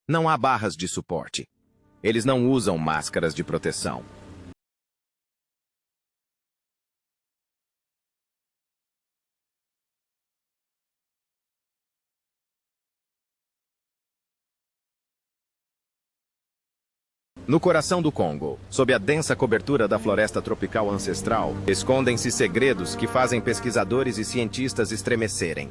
Não há barras de suporte. Eles não usam máscaras de proteção. No coração do Congo, sob a densa cobertura da floresta tropical ancestral, escondem-se segredos que fazem pesquisadores e cientistas estremecerem.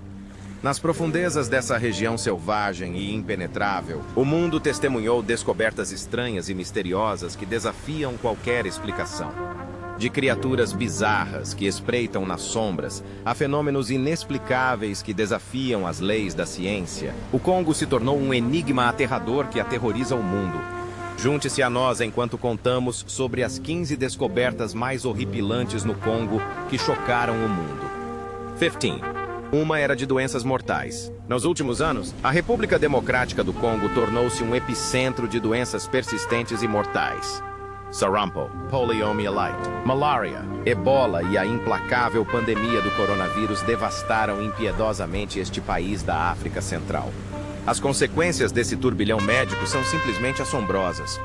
Nas profundezas dessa região selvagem e impenetrável, o mundo testemunhou descobertas estranhas e misteriosas que desafiam qualquer explicação. De criaturas bizarras que espreitam nas sombras, a fenômenos inexplicáveis que desafiam as leis da ciência, o Congo se tornou um enigma aterrador que aterroriza o mundo. Junte-se a nós enquanto contamos sobre as 15 descobertas mais horripilantes no Congo que chocaram o mundo. 15. Uma era de doenças mortais. Nos últimos anos, a República Democrática do Congo tornou-se um epicentro de doenças persistentes e mortais. Sarampo, poliomielite, malária, ebola e a implacável pandemia do coronavírus devastaram impiedosamente este país da África Central. As consequências desse turbilhão médico são simplesmente assombrosas.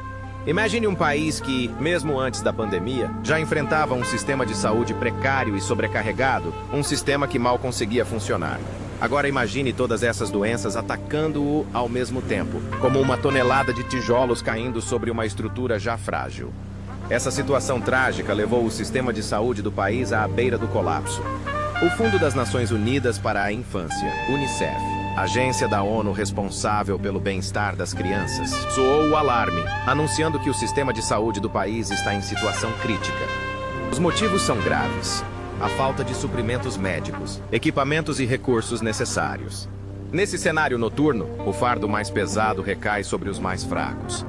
Imagine um país que, mesmo antes da pandemia, já enfrentava um sistema de saúde precário e sobrecarregado, um sistema que mal conseguia funcionar. Agora imagine todas essas doenças atacando-o ao mesmo tempo, como uma tonelada de tijolos caindo sobre uma estrutura já frágil. Essa situação trágica levou o sistema de saúde do país à beira do colapso. O Fundo das Nações Unidas para a Infância, UNICEF, agência da ONU responsável pelo bem-estar das crianças, soou o alarme, anunciando que o sistema de saúde do país está em situação crítica. Os motivos são graves. A falta de suprimentos médicos, equipamentos e recursos necessários. Nesse cenário noturno, o fardo mais pesado recai sobre os mais fracos.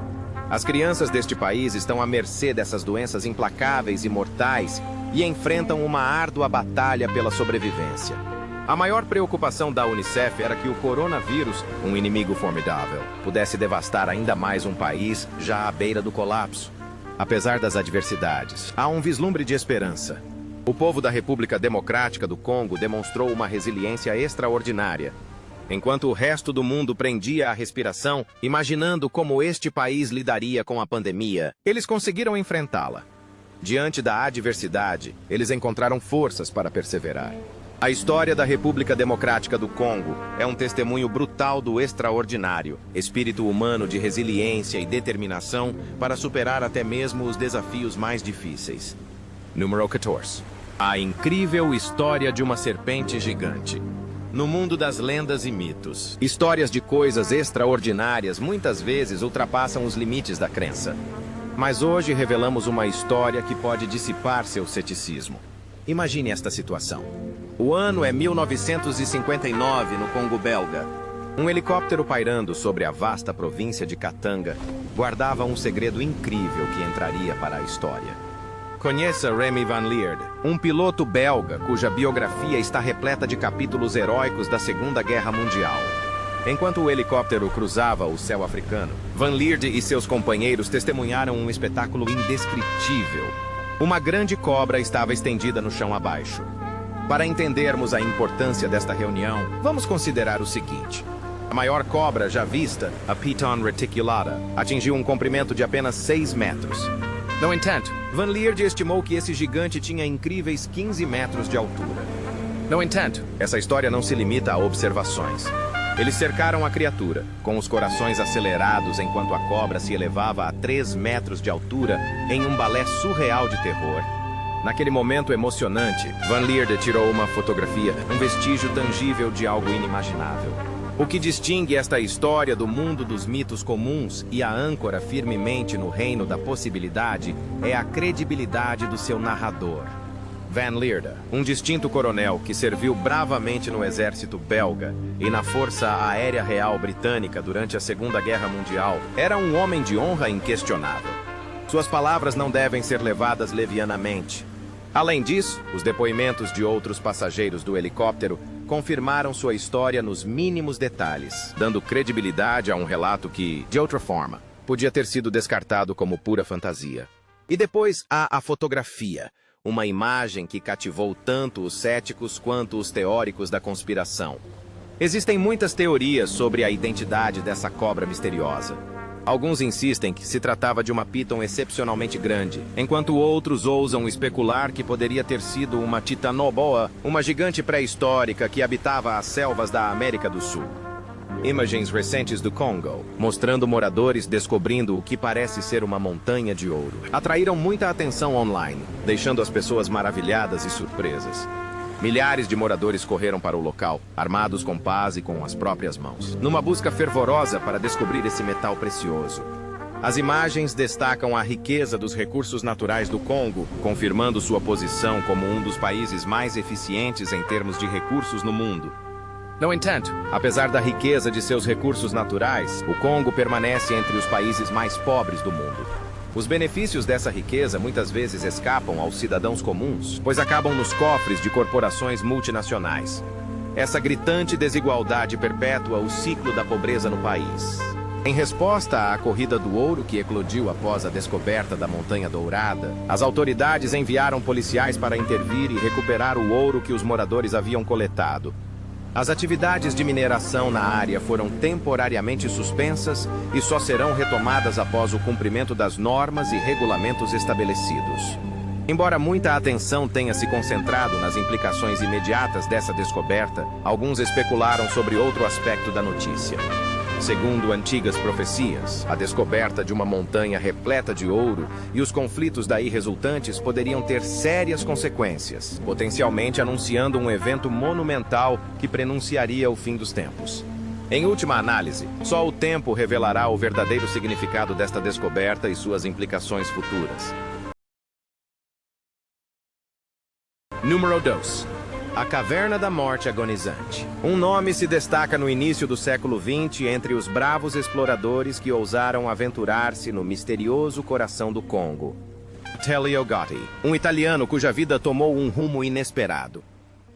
As crianças deste país estão à mercê dessas doenças implacáveis e mortais e enfrentam uma árdua batalha pela sobrevivência. A maior preocupação da UNICEF era que o coronavírus, um inimigo formidável, pudesse devastar ainda mais um país já à beira do colapso. Apesar das adversidades, há um vislumbre de esperança. O povo da República Democrática do Congo demonstrou uma resiliência extraordinária. Enquanto o resto do mundo prendia a respiração, imaginando como este país lidaria com a pandemia, eles conseguiram enfrentá-la. Diante da adversidade, eles encontraram forças para perseverar. A história da República Democrática do Congo é um testemunho brutal do extraordinário, espírito humano de resiliência e determinação para superar até mesmo os desafios mais difíceis. Número 14. A incrível história de uma serpente gigante. No mundo das lendas e mitos, histórias de coisas extraordinárias muitas vezes ultrapassam os limites da crença. Mas hoje revelamos uma história que pode dissipar seu ceticismo. Imagine esta situação. O ano é 1959, no Congo belga. Um helicóptero pairando sobre a vasta província de Katanga guardava um segredo incrível que entraria para a história. Conheça Remy Van Lierde, um piloto belga cuja biografia está repleta de capítulos heróicos da Segunda Guerra Mundial. Enquanto o helicóptero cruzava o céu africano, Van Lierde e seus companheiros testemunharam um espetáculo indescritível. Uma grande cobra estava estendida no chão abaixo. Para entendermos a importância desta reunião, vamos considerar o seguinte. A maior cobra já vista, a Piton reticulata, atingiu um comprimento de apenas 6 metros. No entanto, Van Lierde estimou que esse gigante tinha incríveis 15 metros de altura. No entanto, essa história não se limita a observações. Eles cercaram a criatura, com os corações acelerados enquanto a cobra se elevava a 3 metros de altura em um balé surreal de terror. Naquele momento emocionante, Van Lierde tirou uma fotografia, um vestígio tangível de algo inimaginável. O que distingue esta história do mundo dos mitos comuns e a âncora firmemente no reino da possibilidade é a credibilidade do seu narrador. Van Lierde, um distinto coronel que serviu bravamente no exército belga e na Força Aérea Real Britânica durante a Segunda Guerra Mundial, era um homem de honra inquestionável. Suas palavras não devem ser levadas levianamente. Além disso, os depoimentos de outros passageiros do helicóptero confirmaram sua história nos mínimos detalhes, dando credibilidade a um relato que, de outra forma, podia ter sido descartado como pura fantasia. E depois há a fotografia, uma imagem que cativou tanto os céticos quanto os teóricos da conspiração. Existem muitas teorias sobre a identidade dessa cobra misteriosa. Alguns insistem que se tratava de uma piton excepcionalmente grande, enquanto outros ousam especular que poderia ter sido uma titanoboa, uma gigante pré-histórica que habitava as selvas da América do Sul. Imagens recentes do Congo, mostrando moradores descobrindo o que parece ser uma montanha de ouro, atraíram muita atenção online, deixando as pessoas maravilhadas e surpresas. Milhares de moradores correram para o local, armados com pás e com as próprias mãos, numa busca fervorosa para descobrir esse metal precioso. As imagens destacam a riqueza dos recursos naturais do Congo, confirmando sua posição como um dos países mais eficientes em termos de recursos no mundo. No entanto, apesar da riqueza de seus recursos naturais, o Congo permanece entre os países mais pobres do mundo. Os benefícios dessa riqueza muitas vezes escapam aos cidadãos comuns, pois acabam nos cofres de corporações multinacionais. Essa gritante desigualdade perpetua o ciclo da pobreza no país. Em resposta à corrida do ouro que eclodiu após a descoberta da Montanha Dourada, as autoridades enviaram policiais para intervir e recuperar o ouro que os moradores haviam coletado. As atividades de mineração na área foram temporariamente suspensas e só serão retomadas após o cumprimento das normas e regulamentos estabelecidos. Embora muita atenção tenha se concentrado nas implicações imediatas dessa descoberta, alguns especularam sobre outro aspecto da notícia. Segundo antigas profecias, a descoberta de uma montanha repleta de ouro e os conflitos daí resultantes poderiam ter sérias consequências, potencialmente anunciando um evento monumental que prenunciaria o fim dos tempos. Em última análise, só o tempo revelará o verdadeiro significado desta descoberta e suas implicações futuras. Número 2. A Caverna da Morte Agonizante. Um nome se destaca no início do século XX entre os bravos exploradores que ousaram aventurar-se no misterioso coração do Congo. Telio Gotti, um italiano cuja vida tomou um rumo inesperado.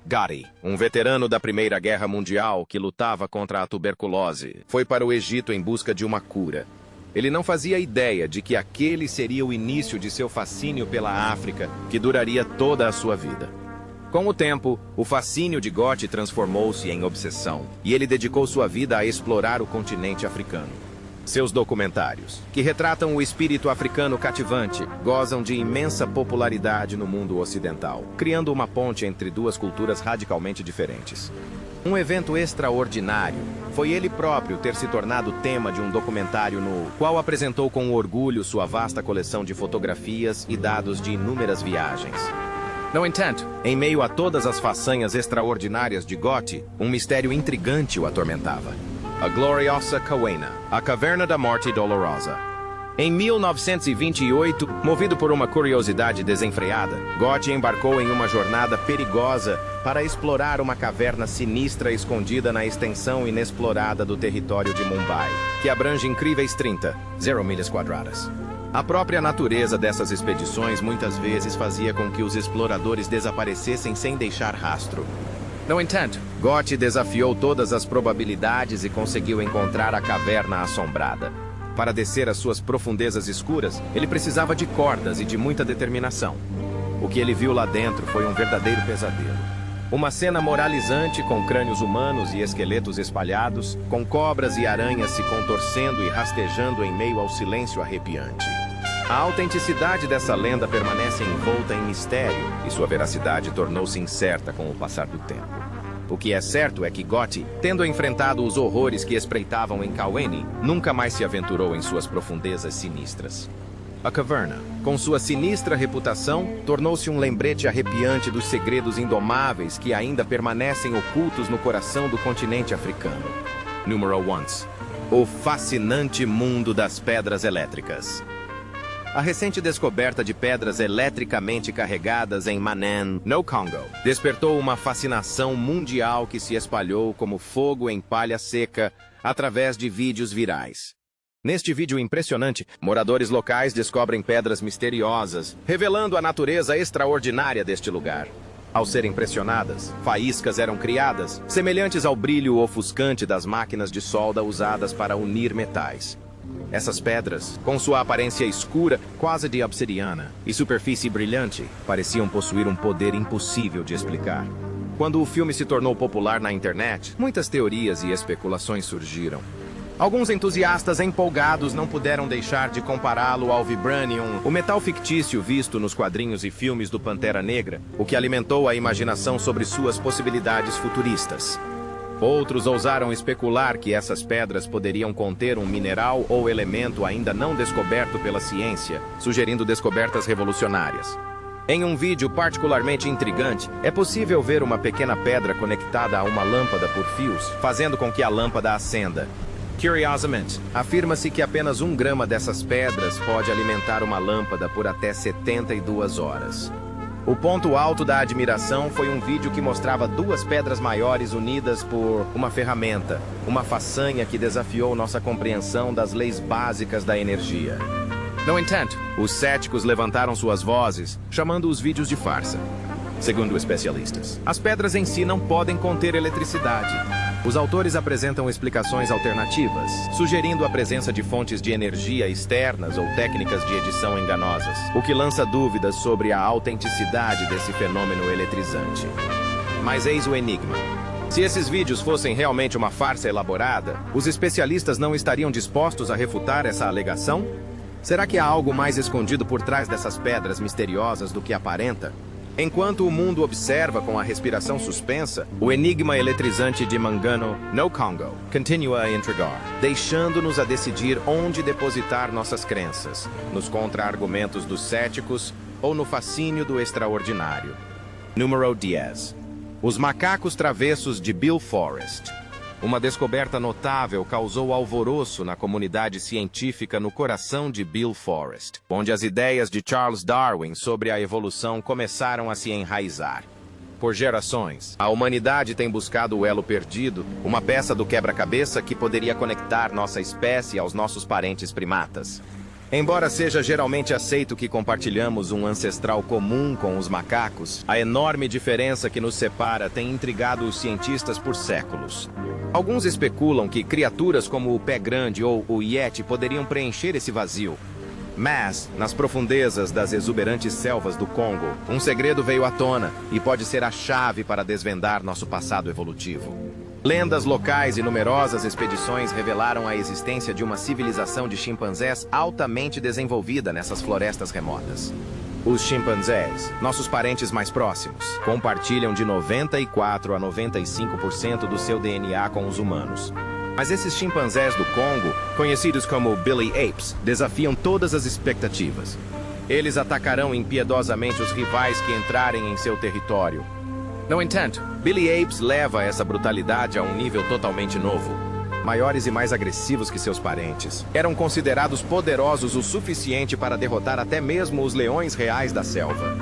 Gotti, um veterano da Primeira Guerra Mundial que lutava contra a tuberculose, foi para o Egito em busca de uma cura. Ele não fazia ideia de que aquele seria o início de seu fascínio pela África, que duraria toda a sua vida. Com o tempo, o fascínio de Gotti transformou-se em obsessão, e ele dedicou sua vida a explorar o continente africano. Seus documentários, que retratam o espírito africano cativante, gozam de imensa popularidade no mundo ocidental, criando uma ponte entre duas culturas radicalmente diferentes. Um evento extraordinário foi ele próprio ter se tornado tema de um documentário no qual apresentou com orgulho sua vasta coleção de fotografias e dados de inúmeras viagens. No entanto, em meio a todas as façanhas extraordinárias de Gotti, um mistério intrigante o atormentava. A Gloriosa Cauena, a Caverna da Morte Dolorosa. Em 1928, movido por uma curiosidade desenfreada, Gotti embarcou em uma jornada perigosa para explorar uma caverna sinistra escondida na extensão inexplorada do território de Mumbai, que abrange incríveis 0 milhas quadradas. A própria natureza dessas expedições muitas vezes fazia com que os exploradores desaparecessem sem deixar rastro. No entanto, Gotti desafiou todas as probabilidades e conseguiu encontrar a caverna assombrada. Para descer às suas profundezas escuras, ele precisava de cordas e de muita determinação. O que ele viu lá dentro foi um verdadeiro pesadelo. Uma cena moralizante com crânios humanos e esqueletos espalhados, com cobras e aranhas se contorcendo e rastejando em meio ao silêncio arrepiante. A autenticidade dessa lenda permanece envolta em mistério e sua veracidade tornou-se incerta com o passar do tempo. O que é certo é que Gotti, tendo enfrentado os horrores que espreitavam em Cauene, nunca mais se aventurou em suas profundezas sinistras. A caverna, com sua sinistra reputação, tornou-se um lembrete arrepiante dos segredos indomáveis que ainda permanecem ocultos no coração do continente africano. Número 1. O fascinante mundo das pedras elétricas. A recente descoberta de pedras eletricamente carregadas em Manen, no Congo, despertou uma fascinação mundial que se espalhou como fogo em palha seca através de vídeos virais. Neste vídeo impressionante, moradores locais descobrem pedras misteriosas, revelando a natureza extraordinária deste lugar. Ao serem pressionadas, faíscas eram criadas, semelhantes ao brilho ofuscante das máquinas de solda usadas para unir metais. Essas pedras, com sua aparência escura, quase de obsidiana, e superfície brilhante, pareciam possuir um poder impossível de explicar. Quando o filme se tornou popular na internet, muitas teorias e especulações surgiram. Alguns entusiastas empolgados não puderam deixar de compará-lo ao Vibranium, o metal fictício visto nos quadrinhos e filmes do Pantera Negra, o que alimentou a imaginação sobre suas possibilidades futuristas. Outros ousaram especular que essas pedras poderiam conter um mineral ou elemento ainda não descoberto pela ciência, sugerindo descobertas revolucionárias. Em um vídeo particularmente intrigante, é possível ver uma pequena pedra conectada a uma lâmpada por fios, fazendo com que a lâmpada acenda. Curiosamente, afirma-se que apenas 1 grama dessas pedras pode alimentar uma lâmpada por até 72 horas. O ponto alto da admiração foi um vídeo que mostrava 2 pedras maiores unidas por uma ferramenta, uma façanha que desafiou nossa compreensão das leis básicas da energia. No entanto, os céticos levantaram suas vozes, chamando os vídeos de farsa. Segundo especialistas, as pedras em si não podem conter eletricidade. Os autores apresentam explicações alternativas, sugerindo a presença de fontes de energia externas ou técnicas de edição enganosas, o que lança dúvidas sobre a autenticidade desse fenômeno eletrizante. Mas eis o enigma. Se esses vídeos fossem realmente uma farsa elaborada, os especialistas não estariam dispostos a refutar essa alegação? Será que há algo mais escondido por trás dessas pedras misteriosas do que aparenta? Enquanto o mundo observa com a respiração suspensa, o enigma eletrizante de Mangano no Congo continua a intrigar, deixando-nos a decidir onde depositar nossas crenças, nos contra-argumentos dos céticos ou no fascínio do extraordinário. Número 10. Os macacos travessos de Bill Forrest. Uma descoberta notável causou alvoroço na comunidade científica no coração de Bill Forrest, onde as ideias de Charles Darwin sobre a evolução começaram a se enraizar. Por gerações, a humanidade tem buscado o elo perdido, uma peça do quebra-cabeça que poderia conectar nossa espécie aos nossos parentes primatas. Embora seja geralmente aceito que compartilhamos um ancestral comum com os macacos, a enorme diferença que nos separa tem intrigado os cientistas por séculos. Alguns especulam que criaturas como o pé grande ou o Yeti poderiam preencher esse vazio. Mas, nas profundezas das exuberantes selvas do Congo, um segredo veio à tona e pode ser a chave para desvendar nosso passado evolutivo. Lendas locais e numerosas expedições revelaram a existência de uma civilização de chimpanzés altamente desenvolvida nessas florestas remotas. Os chimpanzés, nossos parentes mais próximos, compartilham de 94 a 95% do seu DNA com os humanos. Mas esses chimpanzés do Congo, conhecidos como Billy Apes, desafiam todas as expectativas. Eles atacarão impiedosamente os rivais que entrarem em seu território. No entanto, Billy Apes leva essa brutalidade a um nível totalmente novo. Maiores e mais agressivos que seus parentes, eram considerados poderosos o suficiente para derrotar até mesmo os leões reais da selva.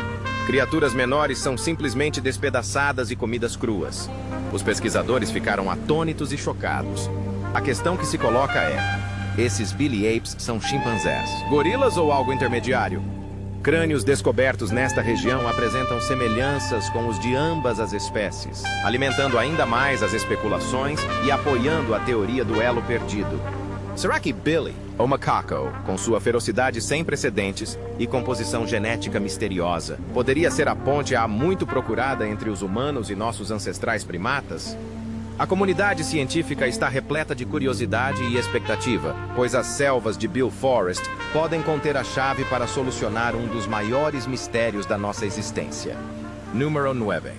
Criaturas menores são simplesmente despedaçadas e comidas cruas. Os pesquisadores ficaram atônitos e chocados. A questão que se coloca é: esses Billy Apes são chimpanzés, gorilas ou algo intermediário? Crânios descobertos nesta região apresentam semelhanças com os de ambas as espécies, alimentando ainda mais as especulações e apoiando a teoria do elo perdido. Será que Billy, o macaco, com sua ferocidade sem precedentes e composição genética misteriosa, poderia ser a ponte há muito procurada entre os humanos e nossos ancestrais primatas? A comunidade científica está repleta de curiosidade e expectativa, pois as selvas de Bill Forrest podem conter a chave para solucionar um dos maiores mistérios da nossa existência. Número 9.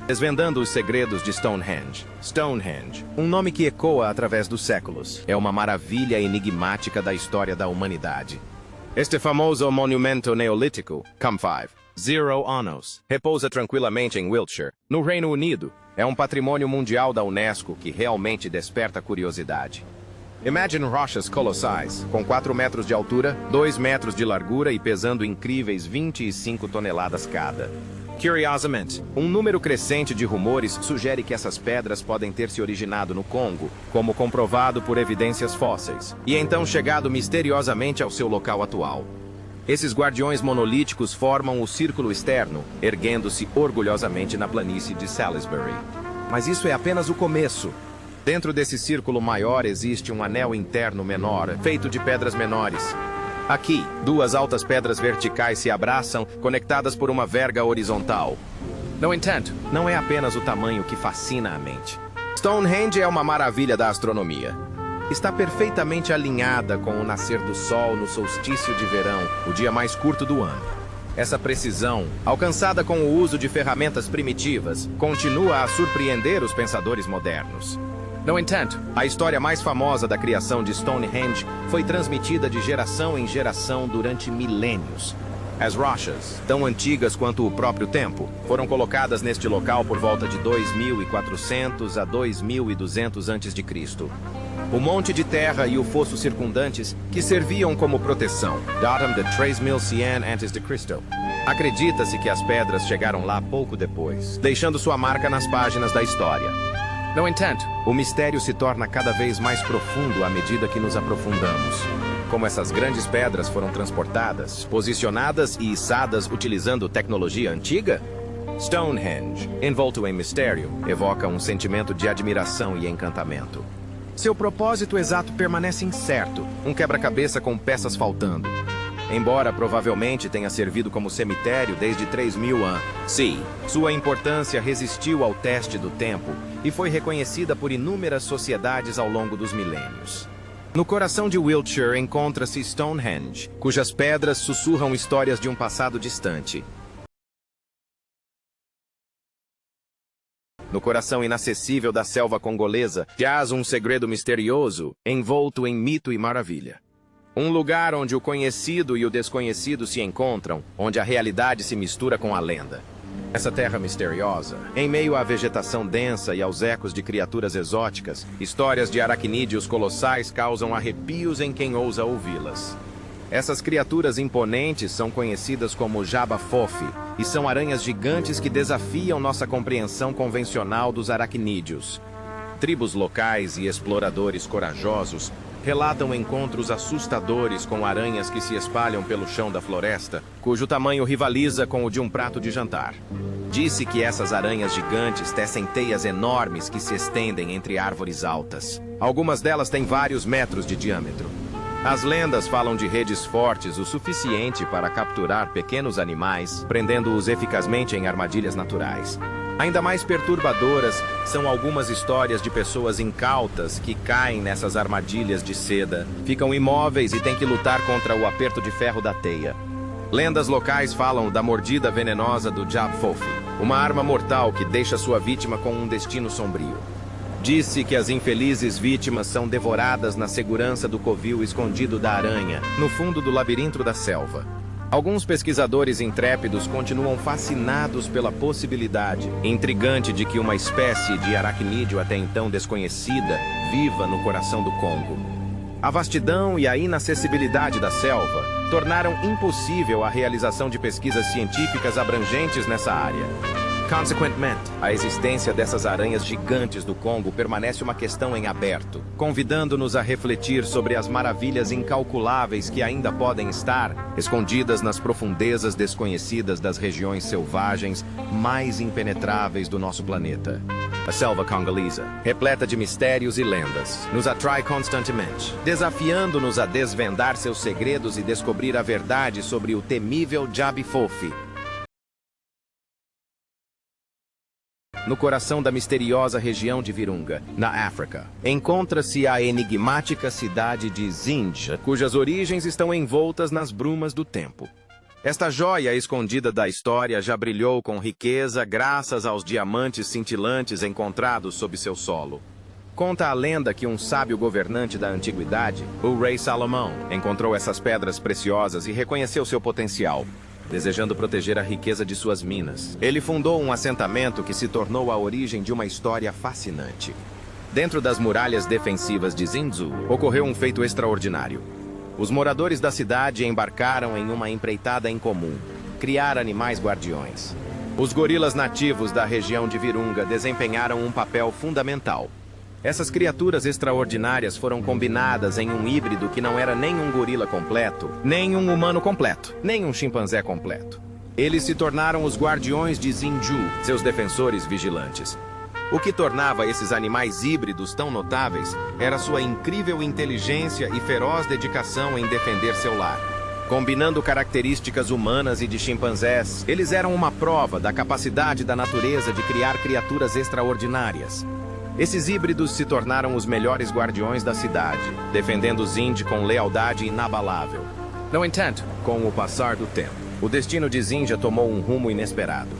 Desvendando os segredos de Stonehenge. Stonehenge, um nome que ecoa através dos séculos, é uma maravilha enigmática da história da humanidade. Este famoso monumento neolítico, Come5, Zero Anos, repousa tranquilamente em Wiltshire, no Reino Unido. É um patrimônio mundial da Unesco que realmente desperta curiosidade. Imagine rochas colossais, com 4 metros de altura, 2 metros de largura e pesando incríveis 25 toneladas cada. Curiosamente, um número crescente de rumores sugere que essas pedras podem ter se originado no Congo, como comprovado por evidências fósseis, e então chegado misteriosamente ao seu local atual. Esses guardiões monolíticos formam o círculo externo, erguendo-se orgulhosamente na planície de Salisbury. Mas isso é apenas o começo. Dentro desse círculo maior existe um anel interno menor, feito de pedras menores. Aqui, 2 altas pedras verticais se abraçam, conectadas por uma verga horizontal. No intent. Não é apenas o tamanho que fascina a mente. Stonehenge é uma maravilha da astronomia. Está perfeitamente alinhada com o nascer do sol no solstício de verão, o dia mais curto do ano. Essa precisão, alcançada com o uso de ferramentas primitivas, continua a surpreender os pensadores modernos. No intent. A história mais famosa da criação de Stonehenge foi transmitida de geração em geração durante milênios. As rochas, tão antigas quanto o próprio tempo, foram colocadas neste local por volta de 2400 a 2200 a.C. O monte de terra e o fosso circundantes que serviam como proteção. Datam de 3100 a.C. Acredita-se que as pedras chegaram lá pouco depois, deixando sua marca nas páginas da história. No intent. O mistério se torna cada vez mais profundo à medida que nos aprofundamos. Como essas grandes pedras foram transportadas, posicionadas e içadas utilizando tecnologia antiga? Stonehenge, envolto em mistério, evoca um sentimento de admiração e encantamento. Seu propósito exato permanece incerto, um quebra-cabeça com peças faltando. Embora provavelmente tenha servido como cemitério desde 3000 anos. Sim, sua importância resistiu ao teste do tempo e foi reconhecida por inúmeras sociedades ao longo dos milênios. No coração de Wiltshire encontra-se Stonehenge, cujas pedras sussurram histórias de um passado distante. No coração inacessível da selva congolesa, jaz um segredo misterioso, envolto em mito e maravilha. Um lugar onde o conhecido e o desconhecido se encontram, onde a realidade se mistura com a lenda. Essa terra misteriosa, em meio à vegetação densa e aos ecos de criaturas exóticas, histórias de aracnídeos colossais causam arrepios em quem ousa ouvi-las. Essas criaturas imponentes são conhecidas como Jabba-Fofi e são aranhas gigantes que desafiam nossa compreensão convencional dos aracnídeos. Tribos locais e exploradores corajosos relatam encontros assustadores com aranhas que se espalham pelo chão da floresta, cujo tamanho rivaliza com o de um prato de jantar. Disse que essas aranhas gigantes tecem teias enormes que se estendem entre árvores altas. Algumas delas têm vários metros de diâmetro. As lendas falam de redes fortes o suficiente para capturar pequenos animais, prendendo-os eficazmente em armadilhas naturais. Ainda mais perturbadoras são algumas histórias de pessoas incautas que caem nessas armadilhas de seda, ficam imóveis e têm que lutar contra o aperto de ferro da teia. Lendas locais falam da mordida venenosa do Jabba-Fofi, uma arma mortal que deixa sua vítima com um destino sombrio. Disse que as infelizes vítimas são devoradas na segurança do covil escondido da aranha, no fundo do labirinto da selva. Alguns pesquisadores intrépidos continuam fascinados pela possibilidade intrigante de que uma espécie de aracnídeo até então desconhecida viva no coração do Congo. A vastidão e a inacessibilidade da selva tornaram impossível a realização de pesquisas científicas abrangentes nessa área. Consequentemente, a existência dessas aranhas gigantes do Congo permanece uma questão em aberto, convidando-nos a refletir sobre as maravilhas incalculáveis que ainda podem estar escondidas nas profundezas desconhecidas das regiões selvagens mais impenetráveis do nosso planeta. A selva congolesa, repleta de mistérios e lendas, nos atrai constantemente, desafiando-nos a desvendar seus segredos e descobrir a verdade sobre o temível Jabba-Fofi. No coração da misteriosa região de Virunga, na África, encontra-se a enigmática cidade de Zinja, cujas origens estão envoltas nas brumas do tempo. Esta joia escondida da história já brilhou com riqueza graças aos diamantes cintilantes encontrados sob seu solo. Conta a lenda que um sábio governante da antiguidade, o rei Salomão, encontrou essas pedras preciosas e reconheceu seu potencial. Desejando proteger a riqueza de suas minas, ele fundou um assentamento que se tornou a origem de uma história fascinante. Dentro das muralhas defensivas de Zinzu, ocorreu um feito extraordinário. Os moradores da cidade embarcaram em uma empreitada em comum: criar animais guardiões. Os gorilas nativos da região de Virunga desempenharam um papel fundamental. Essas criaturas extraordinárias foram combinadas em um híbrido que não era nem um gorila completo, nem um humano completo, nem um chimpanzé completo. Eles se tornaram os guardiões de Zinju, seus defensores vigilantes. O que tornava esses animais híbridos tão notáveis era sua incrível inteligência e feroz dedicação em defender seu lar. Combinando características humanas e de chimpanzés, eles eram uma prova da capacidade da natureza de criar criaturas extraordinárias. Esses híbridos se tornaram os melhores guardiões da cidade, defendendo Zinj com lealdade inabalável. No intent. Com o passar do tempo, o destino de Zinja tomou um rumo inesperado.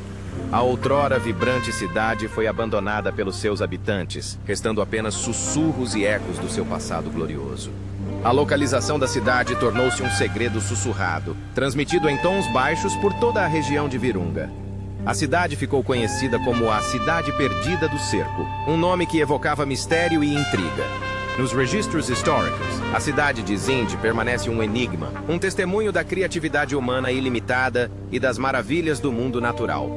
A outrora vibrante cidade foi abandonada pelos seus habitantes, restando apenas sussurros e ecos do seu passado glorioso. A localização da cidade tornou-se um segredo sussurrado, transmitido em tons baixos por toda a região de Virunga. A cidade ficou conhecida como a Cidade Perdida do Cerco, um nome que evocava mistério e intriga. Nos registros históricos, a cidade de Zinj permanece um enigma, um testemunho da criatividade humana ilimitada e das maravilhas do mundo natural.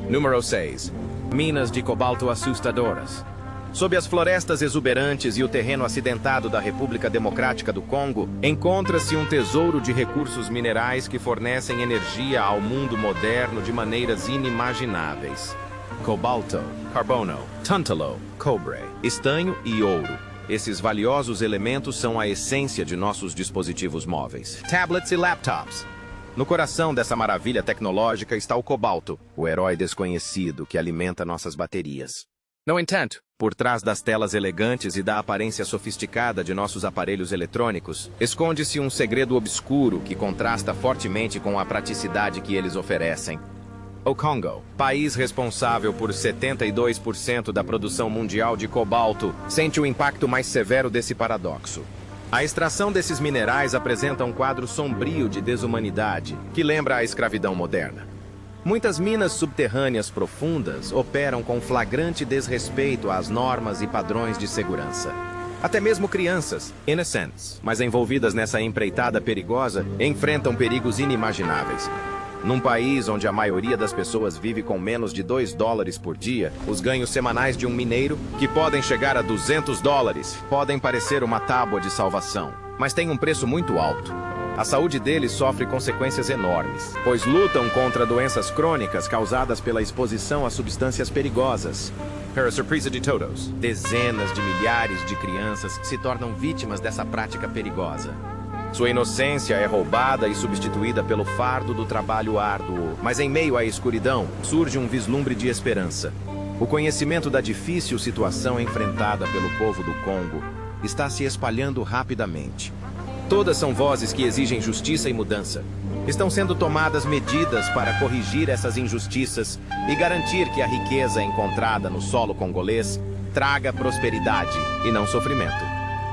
Número 6. Minas de cobalto assustadoras. Sob as florestas exuberantes e o terreno acidentado da República Democrática do Congo, encontra-se um tesouro de recursos minerais que fornecem energia ao mundo moderno de maneiras inimagináveis. Cobalto, carbono, tântalo, cobre, estanho e ouro. Esses valiosos elementos são a essência de nossos dispositivos móveis, tablets e laptops. No coração dessa maravilha tecnológica está o cobalto, o herói desconhecido que alimenta nossas baterias. No intent. Por trás das telas elegantes e da aparência sofisticada de nossos aparelhos eletrônicos, esconde-se um segredo obscuro que contrasta fortemente com a praticidade que eles oferecem. O Congo, país responsável por 72% da produção mundial de cobalto, sente o impacto mais severo desse paradoxo. A extração desses minerais apresenta um quadro sombrio de desumanidade, que lembra a escravidão moderna. Muitas minas subterrâneas profundas operam com flagrante desrespeito às normas e padrões de segurança. Até mesmo crianças, innocentes, mas envolvidas nessa empreitada perigosa, enfrentam perigos inimagináveis. Num país onde a maioria das pessoas vive com menos de $2 por dia, os ganhos semanais de um mineiro, que podem chegar a $200, podem parecer uma tábua de salvação, mas tem um preço muito alto. A saúde deles sofre consequências enormes, pois lutam contra doenças crônicas causadas pela exposição a substâncias perigosas. Para a surpresa de todos, dezenas de milhares de crianças se tornam vítimas dessa prática perigosa. Sua inocência é roubada e substituída pelo fardo do trabalho árduo, mas em meio à escuridão surge um vislumbre de esperança. O conhecimento da difícil situação enfrentada pelo povo do Congo está se espalhando rapidamente. Todas são vozes que exigem justiça e mudança. Estão sendo tomadas medidas para corrigir essas injustiças e garantir que a riqueza encontrada no solo congolês traga prosperidade e não sofrimento.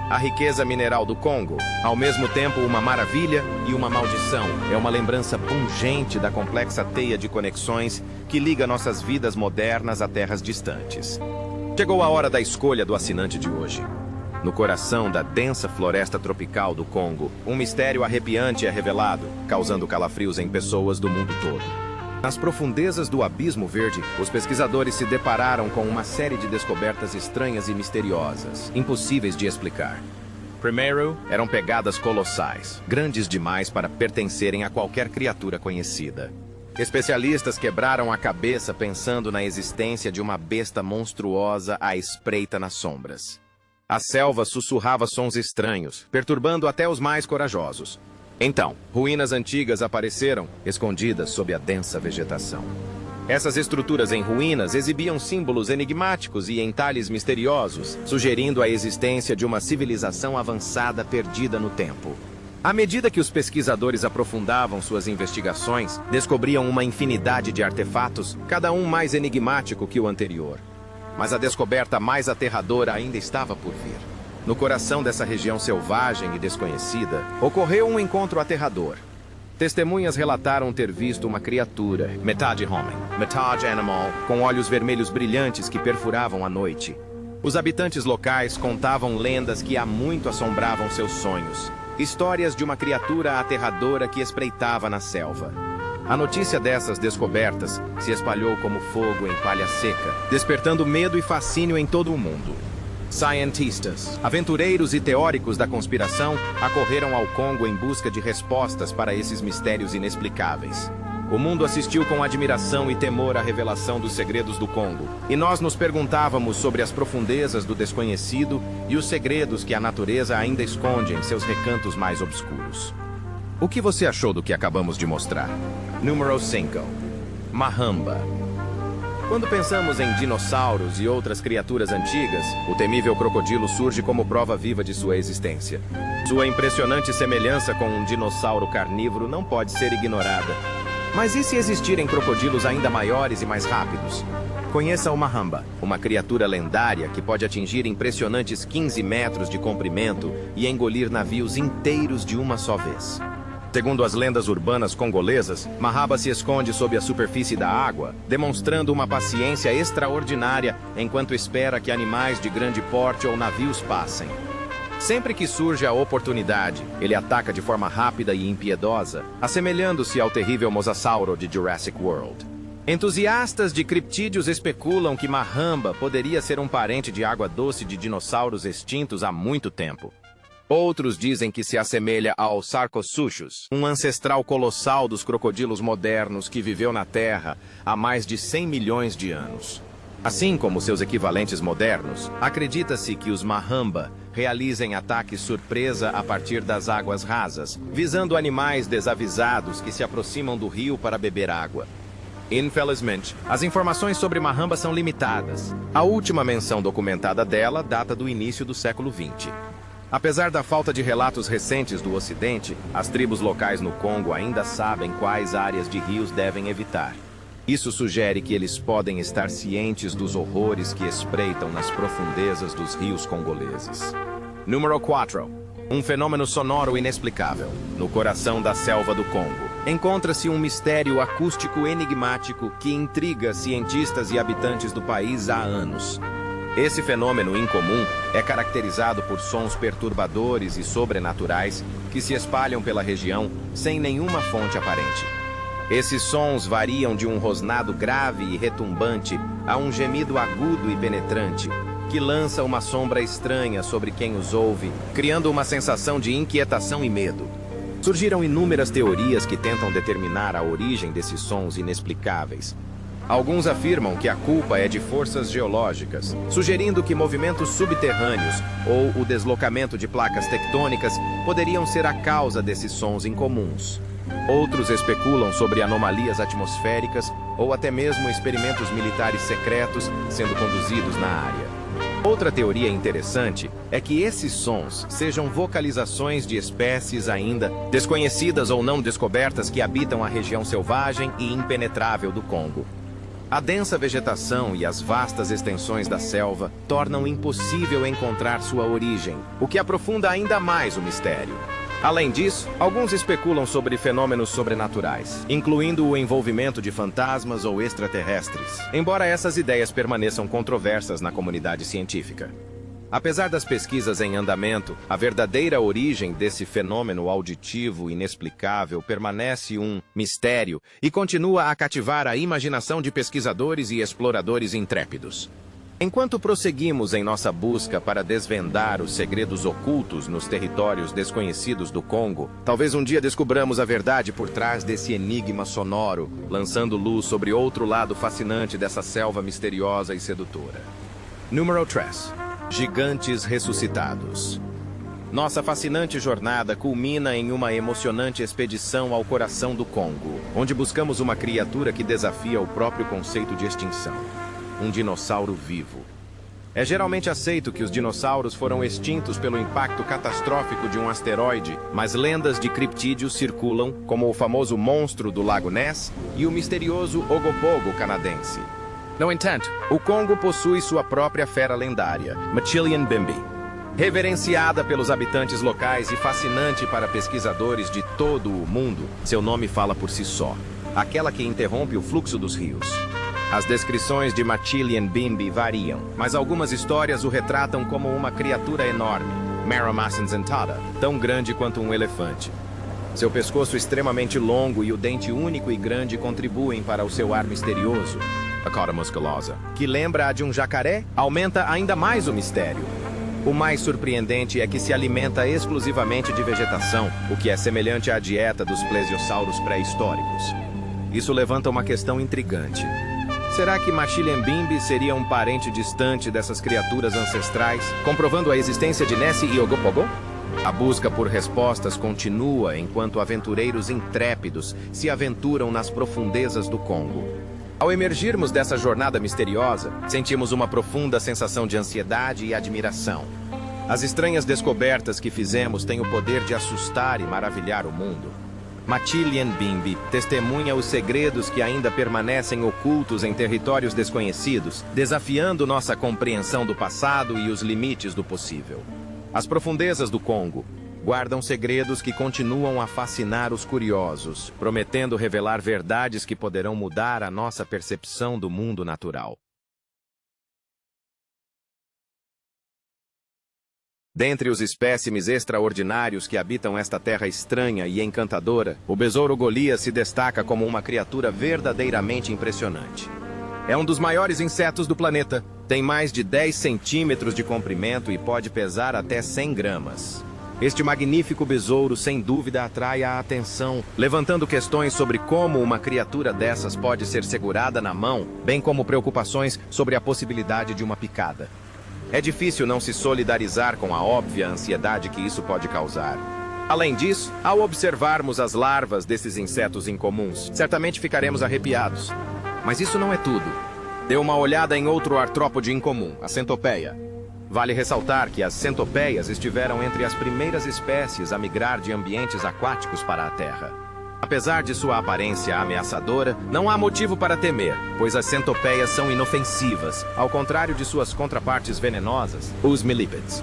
A riqueza mineral do Congo, ao mesmo tempo uma maravilha e uma maldição, é uma lembrança pungente da complexa teia de conexões que liga nossas vidas modernas a terras distantes. Chegou a hora da escolha do assinante de hoje. No coração da densa floresta tropical do Congo, um mistério arrepiante é revelado, causando calafrios em pessoas do mundo todo. Nas profundezas do Abismo Verde, os pesquisadores se depararam com uma série de descobertas estranhas e misteriosas, impossíveis de explicar. Primeiro, eram pegadas colossais, grandes demais para pertencerem a qualquer criatura conhecida. Especialistas quebraram a cabeça pensando na existência de uma besta monstruosa à espreita nas sombras. A selva sussurrava sons estranhos, perturbando até os mais corajosos. Então, ruínas antigas apareceram, escondidas sob a densa vegetação. Essas estruturas em ruínas exibiam símbolos enigmáticos e entalhes misteriosos, sugerindo a existência de uma civilização avançada perdida no tempo. À medida que os pesquisadores aprofundavam suas investigações, descobriam uma infinidade de artefatos, cada um mais enigmático que o anterior. Mas a descoberta mais aterradora ainda estava por vir. No coração dessa região selvagem e desconhecida, ocorreu um encontro aterrador. Testemunhas relataram ter visto uma criatura, metade homem, metade animal, com olhos vermelhos brilhantes que perfuravam a noite. Os habitantes locais contavam lendas que há muito assombravam seus sonhos. Histórias de uma criatura aterradora que espreitava na selva. A notícia dessas descobertas se espalhou como fogo em palha seca, despertando medo e fascínio em todo o mundo. Cientistas, aventureiros e teóricos da conspiração acorreram ao Congo em busca de respostas para esses mistérios inexplicáveis. O mundo assistiu com admiração e temor à revelação dos segredos do Congo, e nós nos perguntávamos sobre as profundezas do desconhecido e os segredos que a natureza ainda esconde em seus recantos mais obscuros. O que você achou do que acabamos de mostrar? Número 5. Mahamba. Quando pensamos em dinossauros e outras criaturas antigas, o temível crocodilo surge como prova viva de sua existência. Sua impressionante semelhança com um dinossauro carnívoro não pode ser ignorada. Mas e se existirem crocodilos ainda maiores e mais rápidos? Conheça o Mahamba, uma criatura lendária que pode atingir impressionantes 15 metros de comprimento e engolir navios inteiros de uma só vez. Segundo as lendas urbanas congolesas, Mahamba se esconde sob a superfície da água, demonstrando uma paciência extraordinária enquanto espera que animais de grande porte ou navios passem. Sempre que surge a oportunidade, ele ataca de forma rápida e impiedosa, assemelhando-se ao terrível Mosasauro de Jurassic World. Entusiastas de criptídeos especulam que Mahamba poderia ser um parente de água doce de dinossauros extintos há muito tempo. Outros dizem que se assemelha ao Sarcosuchus, um ancestral colossal dos crocodilos modernos que viveu na Terra há mais de 100 milhões de anos. Assim como seus equivalentes modernos, acredita-se que os Mahamba realizem ataques surpresa a partir das águas rasas, visando animais desavisados que se aproximam do rio para beber água. Infelizmente, as informações sobre Mahamba são limitadas. A última menção documentada dela data do início do século XX. Apesar da falta de relatos recentes do Ocidente, as tribos locais no Congo ainda sabem quais áreas de rios devem evitar. Isso sugere que eles podem estar cientes dos horrores que espreitam nas profundezas dos rios congoleses. Número 4. Um fenômeno sonoro inexplicável. No coração da selva do Congo, encontra-se um mistério acústico enigmático que intriga cientistas e habitantes do país há anos. Esse fenômeno incomum é caracterizado por sons perturbadores e sobrenaturais que se espalham pela região sem nenhuma fonte aparente. Esses sons variam de um rosnado grave e retumbante a um gemido agudo e penetrante, que lança uma sombra estranha sobre quem os ouve, criando uma sensação de inquietação e medo. Surgiram inúmeras teorias que tentam determinar a origem desses sons inexplicáveis. Alguns afirmam que a culpa é de forças geológicas, sugerindo que movimentos subterrâneos ou o deslocamento de placas tectônicas poderiam ser a causa desses sons incomuns. Outros especulam sobre anomalias atmosféricas ou até mesmo experimentos militares secretos sendo conduzidos na área. Outra teoria interessante é que esses sons sejam vocalizações de espécies ainda desconhecidas ou não descobertas que habitam a região selvagem e impenetrável do Congo. A densa vegetação e as vastas extensões da selva tornam impossível encontrar sua origem, o que aprofunda ainda mais o mistério. Além disso, alguns especulam sobre fenômenos sobrenaturais, incluindo o envolvimento de fantasmas ou extraterrestres, embora essas ideias permaneçam controversas na comunidade científica. Apesar das pesquisas em andamento, a verdadeira origem desse fenômeno auditivo inexplicável permanece um mistério e continua a cativar a imaginação de pesquisadores e exploradores intrépidos. Enquanto prosseguimos em nossa busca para desvendar os segredos ocultos nos territórios desconhecidos do Congo, talvez um dia descubramos a verdade por trás desse enigma sonoro, lançando luz sobre outro lado fascinante dessa selva misteriosa e sedutora. Número 3. Gigantes ressuscitados. Nossa fascinante jornada culmina em uma emocionante expedição ao coração do Congo, onde buscamos uma criatura que desafia o próprio conceito de extinção. Um dinossauro vivo. É geralmente aceito que os dinossauros foram extintos pelo impacto catastrófico de um asteroide, mas lendas de criptídeos circulam, como o famoso monstro do Lago Ness e o misterioso Ogopogo canadense. No entanto, o Congo possui sua própria fera lendária, Machilian Bimbi. Reverenciada pelos habitantes locais e fascinante para pesquisadores de todo o mundo, seu nome fala por si só. Aquela que interrompe o fluxo dos rios. As descrições de Machilian Bimbi variam, mas algumas histórias o retratam como uma criatura enorme, Maramasenzentada, tão grande quanto um elefante. Seu pescoço extremamente longo e o dente único e grande contribuem para o seu ar misterioso, a cauda musculosa, que lembra a de um jacaré, aumenta ainda mais o mistério. O mais surpreendente é que se alimenta exclusivamente de vegetação, o que é semelhante à dieta dos plesiosauros pré-históricos. Isso levanta uma questão intrigante. Será que Machilian Bimbi seria um parente distante dessas criaturas ancestrais, comprovando a existência de Nessie e Ogopogo? A busca por respostas continua enquanto aventureiros intrépidos se aventuram nas profundezas do Congo. Ao emergirmos dessa jornada misteriosa, sentimos uma profunda sensação de ansiedade e admiração. As estranhas descobertas que fizemos têm o poder de assustar e maravilhar o mundo. Matillian Bimbi testemunha os segredos que ainda permanecem ocultos em territórios desconhecidos, desafiando nossa compreensão do passado e os limites do possível. As profundezas do Congo guardam segredos que continuam a fascinar os curiosos, prometendo revelar verdades que poderão mudar a nossa percepção do mundo natural. Dentre os espécimes extraordinários que habitam esta terra estranha e encantadora, o besouro Golias se destaca como uma criatura verdadeiramente impressionante. É um dos maiores insetos do planeta. Tem mais de 10 centímetros de comprimento e pode pesar até 100 gramas. Este magnífico besouro, sem dúvida, atrai a atenção, levantando questões sobre como uma criatura dessas pode ser segurada na mão, bem como preocupações sobre a possibilidade de uma picada. É difícil não se solidarizar com a óbvia ansiedade que isso pode causar. Além disso, ao observarmos as larvas desses insetos incomuns, certamente ficaremos arrepiados. Mas isso não é tudo. Dê uma olhada em outro artrópode incomum, a centopeia. Vale ressaltar que as centopeias estiveram entre as primeiras espécies a migrar de ambientes aquáticos para a Terra. Apesar de sua aparência ameaçadora, não há motivo para temer, pois as centopeias são inofensivas, ao contrário de suas contrapartes venenosas, os milípedes.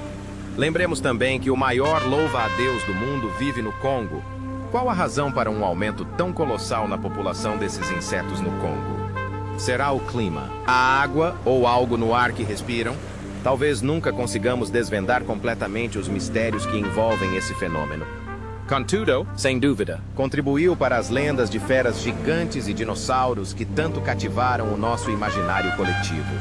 Lembremos também que o maior louva-a-Deus do mundo vive no Congo. Qual a razão para um aumento tão colossal na população desses insetos no Congo? Será o clima, a água ou algo no ar que respiram? Talvez nunca consigamos desvendar completamente os mistérios que envolvem esse fenômeno. Contudo, sem dúvida, contribuiu para as lendas de feras gigantes e dinossauros que tanto cativaram o nosso imaginário coletivo.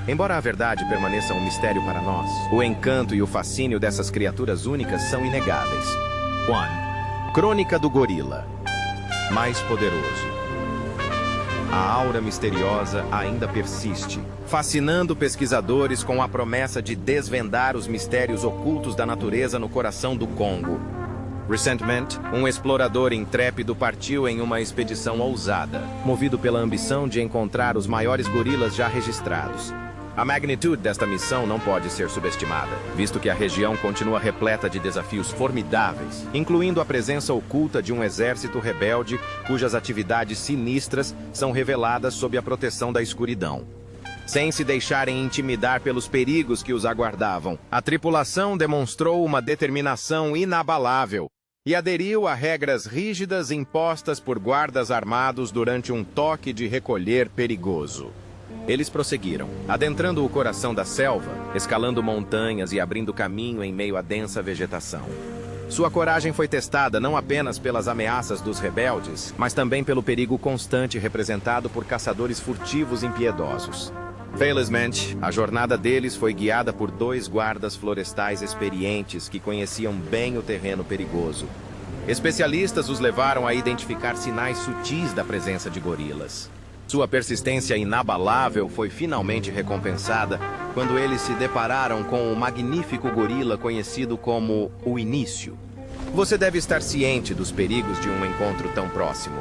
Embora a verdade permaneça um mistério para nós, o encanto e o fascínio dessas criaturas únicas são inegáveis. 1. Crônica do Gorila. Mais poderoso. A aura misteriosa ainda persiste, fascinando pesquisadores com a promessa de desvendar os mistérios ocultos da natureza no coração do Congo. Recentemente, um explorador intrépido partiu em uma expedição ousada, movido pela ambição de encontrar os maiores gorilas já registrados. A magnitude desta missão não pode ser subestimada, visto que a região continua repleta de desafios formidáveis, incluindo a presença oculta de um exército rebelde cujas atividades sinistras são reveladas sob a proteção da escuridão. Sem se deixarem intimidar pelos perigos que os aguardavam, a tripulação demonstrou uma determinação inabalável e aderiu a regras rígidas impostas por guardas armados durante um toque de recolher perigoso. Eles prosseguiram, adentrando o coração da selva, escalando montanhas e abrindo caminho em meio à densa vegetação. Sua coragem foi testada não apenas pelas ameaças dos rebeldes, mas também pelo perigo constante representado por caçadores furtivos impiedosos. Felizmente, a jornada deles foi guiada por 2 guardas florestais experientes que conheciam bem o terreno perigoso. Especialistas os levaram a identificar sinais sutis da presença de gorilas. Sua persistência inabalável foi finalmente recompensada quando eles se depararam com o magnífico gorila conhecido como o Início. Você deve estar ciente dos perigos de um encontro tão próximo.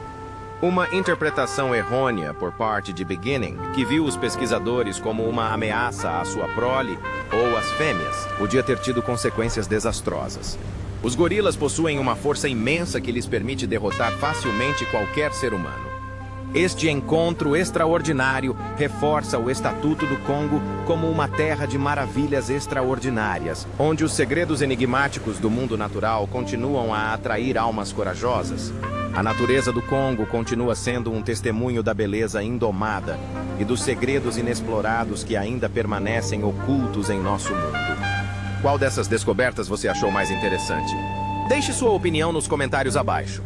Uma interpretação errônea por parte de Beginning, que viu os pesquisadores como uma ameaça à sua prole ou às fêmeas, podia ter tido consequências desastrosas. Os gorilas possuem uma força imensa que lhes permite derrotar facilmente qualquer ser humano. Este encontro extraordinário reforça o Estatuto do Congo como uma terra de maravilhas extraordinárias, onde os segredos enigmáticos do mundo natural continuam a atrair almas corajosas. A natureza do Congo continua sendo um testemunho da beleza indomada e dos segredos inexplorados que ainda permanecem ocultos em nosso mundo. Qual dessas descobertas você achou mais interessante? Deixe sua opinião nos comentários abaixo.